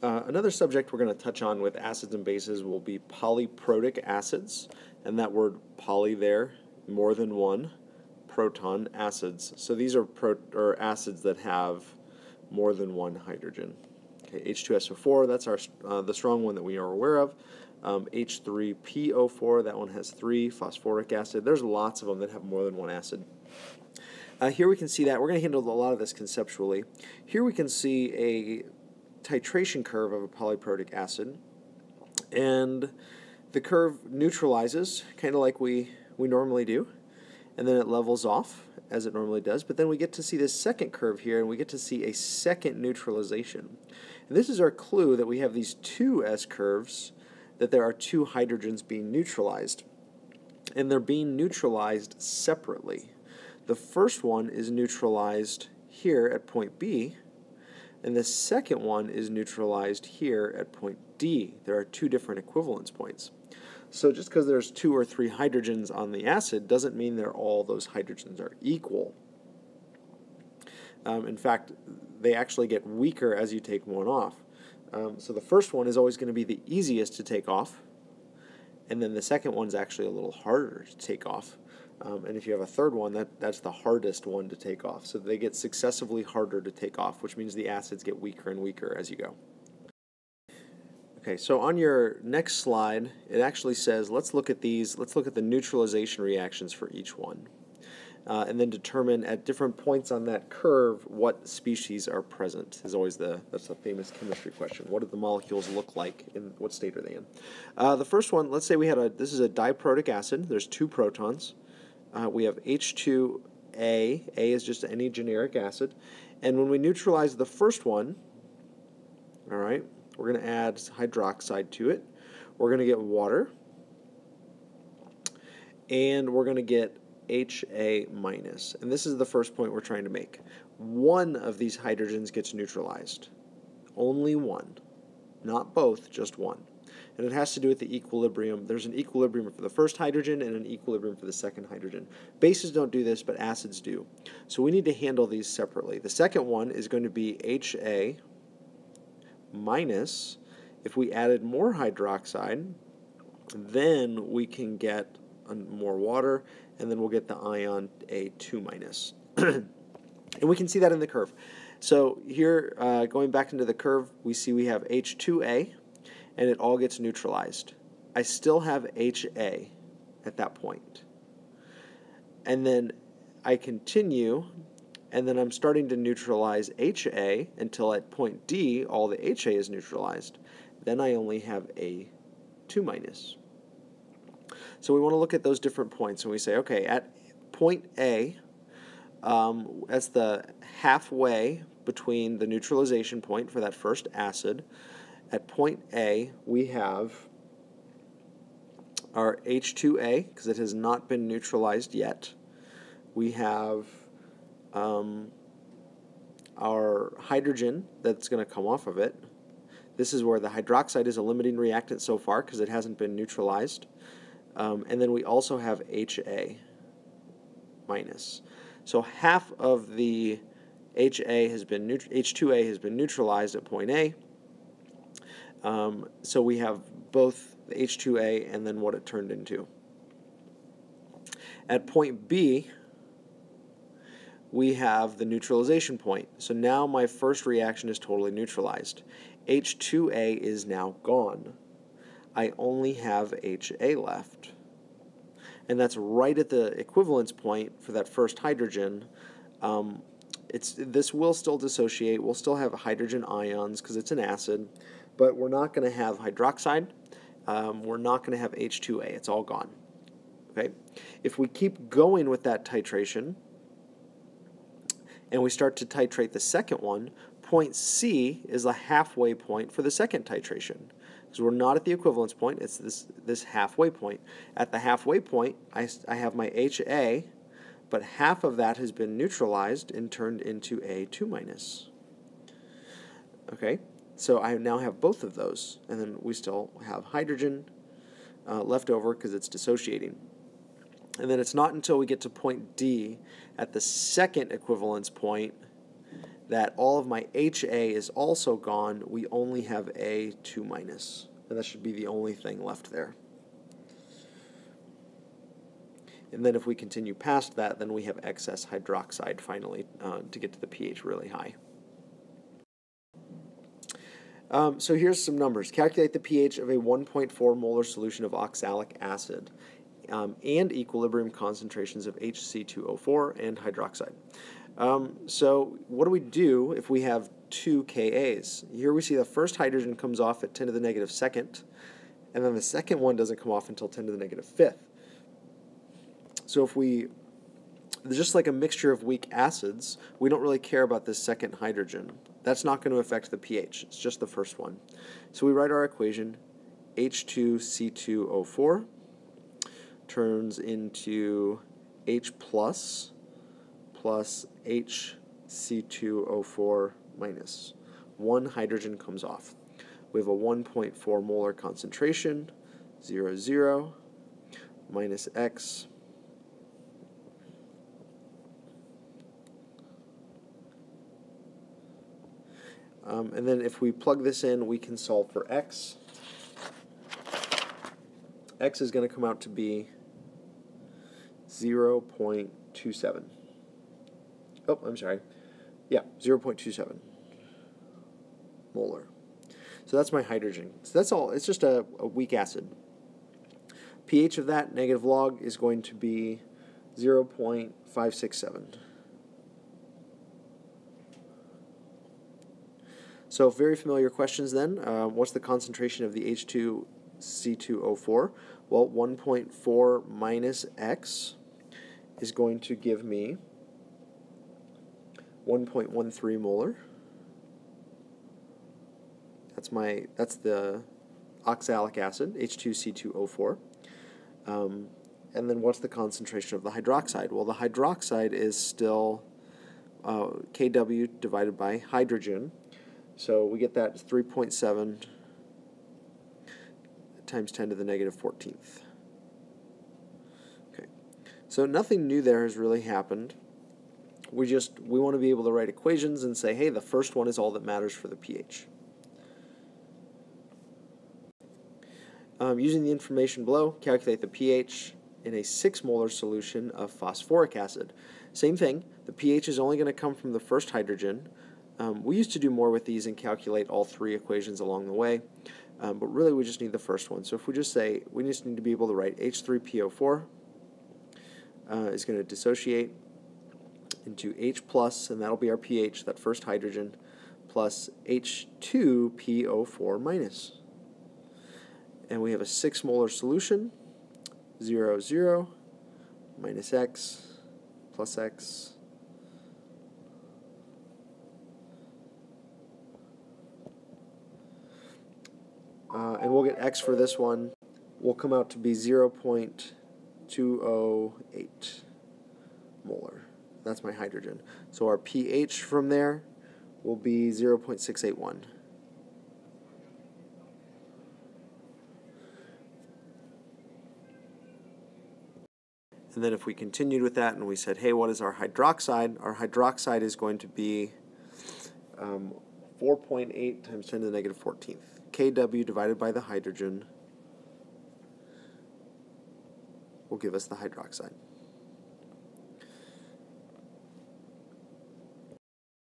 Another subject we're going to touch on with acids and bases will be polyprotic acids, and that word poly there, more than one, proton acids. So these are acids that have more than one hydrogen. Okay, H2SO4, that's the strong one that we are aware of. H3PO4, that one has 3, phosphoric acid. There's lots of them that have more than one acid. Here we can see that. We're going to handle a lot of this conceptually. Here we can see a titration curve of a polyprotic acid, and the curve neutralizes, kind of like we normally do, and then it levels off, as it normally does, but then we get to see this second curve here, and we get to see a second neutralization. And this is our clue that we have these two S curves, that there are two hydrogens being neutralized, and they're being neutralized separately. The first one is neutralized here at point B, and the second one is neutralized here at point D. There are two different equivalence points. So just because there's 2 or 3 hydrogens on the acid doesn't mean all those hydrogens are equal. In fact, they actually get weaker as you take one off. So the first one is always going to be the easiest to take off, and then the second one's actually a little harder to take off. And if you have a third one, that's the hardest one to take off. So they get successively harder to take off, which means the acids get weaker and weaker as you go. Okay, so on your next slide, it actually says, let's look at the neutralization reactions for each one, and then determine at different points on that curve what species are present. That's a famous chemistry question. What do the molecules look like, and what state are they in? The first one, let's say this is a diprotic acid. There's 2 protons. We have H2A. A is just any generic acid. And when we neutralize the first one, all right, we're going to add hydroxide to it. We're going to get water. And we're going to get HA minus. And this is the first point we're trying to make. One of these hydrogens gets neutralized. Only one. Not both, just one. And it has to do with the equilibrium. There's an equilibrium for the first hydrogen and an equilibrium for the second hydrogen. Bases don't do this, but acids do. So we need to handle these separately. The second one is going to be HA minus. If we added more hydroxide, then we can get more water, and then we'll get the ion A2 minus. And we can see that in the curve. So here, going back into the curve, we see we have H2A, and it all gets neutralized. I still have HA at that point. And then I continue, and then I'm starting to neutralize HA until at point D, all the HA is neutralized. Then I only have A2 minus. So we want to look at those different points, and we say, okay, at point A, that's the halfway between the neutralization point for that first acid. At point A, we have our H2A, because it has not been neutralized yet. We have our hydrogen that's going to come off of it. This is where the hydroxide is a limiting reactant so far because it hasn't been neutralized. And then we also have HA minus. So half of the H2A has been neutralized at point A. So we have both the H2A and then what it turned into. At point B, we have the neutralization point. So now my first reaction is totally neutralized. H2A is now gone. I only have HA left. And that's right at the equivalence point for that first hydrogen. This will still dissociate. We'll still have hydrogen ions because it's an acid, but we're not going to have hydroxide. We're not going to have H2A. It's all gone. Okay? If we keep going with that titration, and we start to titrate the second one, point C is the halfway point for the second titration. Because we're not at the equivalence point, it's this halfway point. At the halfway point, I have my HA, but half of that has been neutralized and turned into A2 minus. Okay, so I now have both of those, and then we still have hydrogen left over because it's dissociating. And then it's not until we get to point D at the second equivalence point that all of my HA is also gone. We only have A2-, and that should be the only thing left there. And then if we continue past that, then we have excess hydroxide finally to get to the pH really high. So here's some numbers. Calculate the pH of a 1.4 molar solution of oxalic acid and equilibrium concentrations of HC2O4 and hydroxide. So what do we do if we have two Kas? Here we see the first hydrogen comes off at 10 to the negative second, and then the second one doesn't come off until 10 to the negative fifth. So if just like a mixture of weak acids, we don't really care about this second hydrogen. That's not going to affect the pH. It's just the first one. So we write our equation. H2C2O4 turns into H plus HC2O4 minus. One hydrogen comes off. We have a 1.4 molar concentration, 0, 0, minus X. And then if we plug this in, we can solve for X. X is going to come out to be 0.27. Oh, I'm sorry. Yeah, 0.27 molar. So that's my hydrogen. So that's all. It's just a weak acid. pH of that negative log is going to be 0.567. So very familiar questions then. What's the concentration of the H2C2O4? Well, 1.4 minus X is going to give me 1.13 molar. That's the oxalic acid, H2C2O4. And then what's the concentration of the hydroxide? Well, the hydroxide is still Kw divided by hydrogen. So we get that as 3.7 times 10 to the negative 14th. Okay, so nothing new there has really happened. We want to be able to write equations and say, hey, the first one is all that matters for the pH. Using the information below, calculate the pH in a 6 molar solution of phosphoric acid. Same thing, the pH is only going to come from the first hydrogen. We used to do more with these and calculate all three equations along the way, but really we just need the first one. So if we just say, we just need to be able to write H3PO4 is going to dissociate into H plus, and that'll be our pH, that first hydrogen, plus H2PO4 minus. And we have a 6 molar solution, 0, 0, minus X, plus X, and we'll get X for this one will come out to be 0.208 molar. That's my hydrogen. So our pH from there will be 0.681. And then if we continued with that and we said, hey, what is our hydroxide? Our hydroxide is going to be 4.8 times 10 to the negative 14th. Kw divided by the hydrogen will give us the hydroxide.